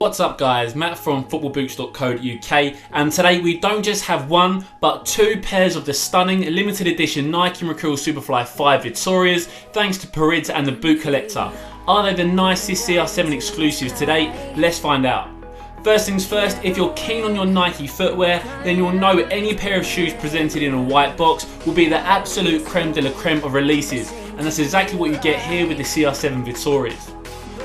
What's up guys, Matt from footballboots.co.uk, and today we don't just have one but two pairs of the stunning limited edition Nike Mercurial Superfly 5 Vitorias thanks to Perids and the Boot Collector. Are they the nicest CR7 exclusives to date? Let's find out. First things first, if you're keen on your Nike footwear, then you'll know any pair of shoes presented in a white box will be the absolute creme de la creme of releases, and that's exactly what you get here with the CR7 Vitorias.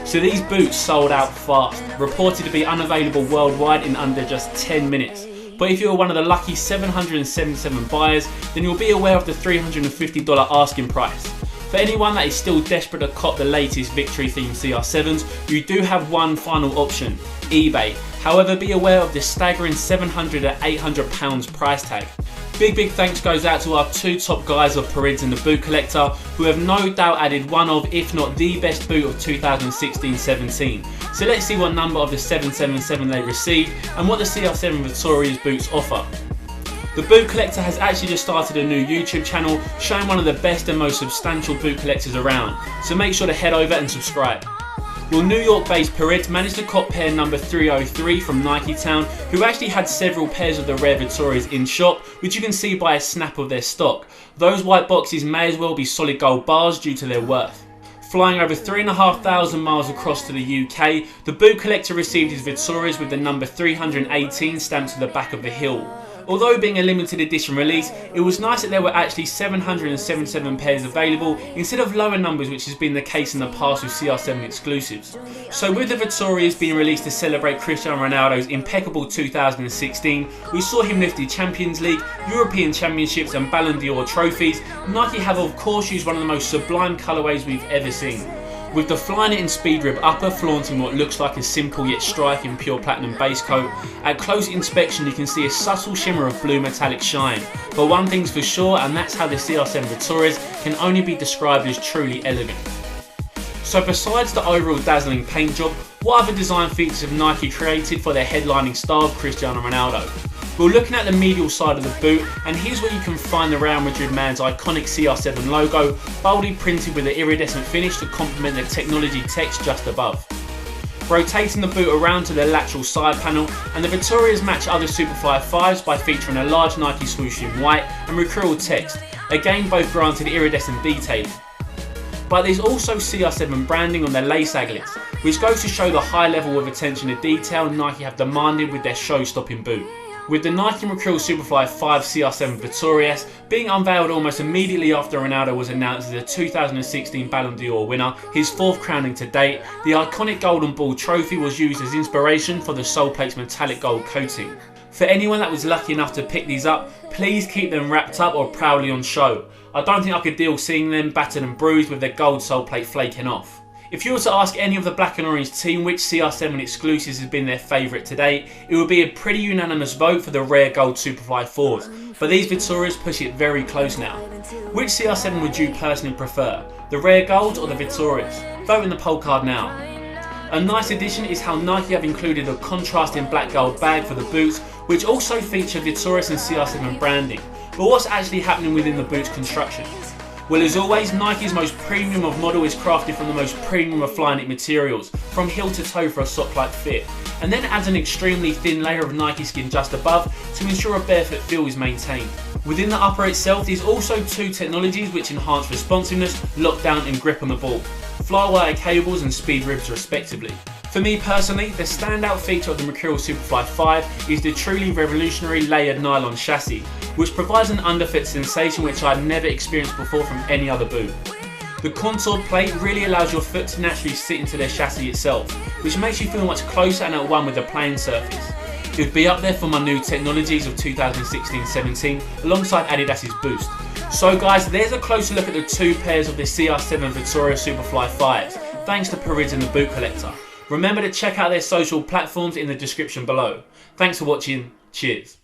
So these boots sold out fast, reported to be unavailable worldwide in under just 10 minutes. But if you're one of the lucky 777 buyers, then you'll be aware of the $350 asking price. For anyone that is still desperate to cop the latest victory themed CR7s, you do have one final option, eBay. However, be aware of the staggering £700 to £800 price tag. Big thanks goes out to our two top guys of Perids and the Boot Collector, who have no doubt added one of, if not the best boot of 2016-17. So let's see what number of the 777 they received and what the CR7 Vitorias boots offer. The Boot Collector has actually just started a new YouTube channel showing one of the best and most substantial boot collectors around, so make sure to head over and subscribe. Well, New York-based Perids managed to cop pair number 303 from Nike Town, who actually had several pairs of the rare Vitorias in shop, which you can see by a snap of their stock. Those white boxes may as well be solid gold bars due to their worth. Flying over 3,500 miles across to the UK, the Boot Collector received his Vitorias with the number 318 stamped to the back of the heel. Although being a limited edition release, it was nice that there were actually 777 pairs available instead of lower numbers, which has been the case in the past with CR7 exclusives. So with the Vitorias being released to celebrate Cristiano Ronaldo's impeccable 2016, we saw him lift the Champions League, European Championships and Ballon d'Or trophies. Nike have of course used one of the most sublime colourways we've ever seen. With the Flyknit and Speed Rib upper flaunting what looks like a simple yet striking pure platinum base coat, at close inspection you can see a subtle shimmer of blue metallic shine. But one thing's for sure, and that's how the CR7 Vitorias can only be described as truly elegant. So besides the overall dazzling paint job, what other design features have Nike created for their headlining star of Cristiano Ronaldo? We're looking at the medial side of the boot, and here's where you can find the Real Madrid man's iconic CR7 logo, boldly printed with an iridescent finish to complement the technology text just above. Rotating the boot around to the lateral side panel, and the Vitorias match other Superfly 5s by featuring a large Nike swoosh in white and Mercurial text, again both granted iridescent detailing. But there's also CR7 branding on their lace aglets, which goes to show the high level of attention to detail Nike have demanded with their show-stopping boot. With the Nike Mercurial Superfly 5 CR7 Vitorias being unveiled almost immediately after Ronaldo was announced as the 2016 Ballon d'Or winner, his fourth crowning to date, the iconic Golden Ball trophy was used as inspiration for the sole plate's metallic gold coating. For anyone that was lucky enough to pick these up, please keep them wrapped up or proudly on show. I don't think I could deal seeing them battered and bruised with their gold sole plate flaking off. If you were to ask any of the black and orange team which CR7 exclusives has been their favourite to date, it would be a pretty unanimous vote for the rare gold Superfly 4s, but these Vitorias push it very close now. Which CR7 would you personally prefer, the rare gold or the Vitorias? Vote in the poll card now. A nice addition is how Nike have included a contrasting black gold bag for the boots, which also feature Vitorias and CR7 branding. But what's actually happening within the boot's construction? Well, as always, Nike's most premium of model is crafted from the most premium of Flyknit materials, from heel to toe for a sock-like fit, and then adds an extremely thin layer of Nike skin just above to ensure a barefoot feel is maintained. Within the upper itself, there's also two technologies which enhance responsiveness, lockdown and grip on the ball, fly-wire cables and speed ribs respectively. For me personally, the standout feature of the Mercurial Superfly 5 is the truly revolutionary layered nylon chassis, which provides an underfoot sensation which I've never experienced before from any other boot. The contoured plate really allows your foot to naturally sit into the chassis itself, which makes you feel much closer and at one with the playing surface. It would be up there for my new technologies of 2016-17 alongside Adidas's Boost. So guys, there's a closer look at the two pairs of the CR7 Vitorial Superfly 5s, thanks to Perids and the Boot Collector. Remember to check out their social platforms in the description below. Thanks for watching, cheers.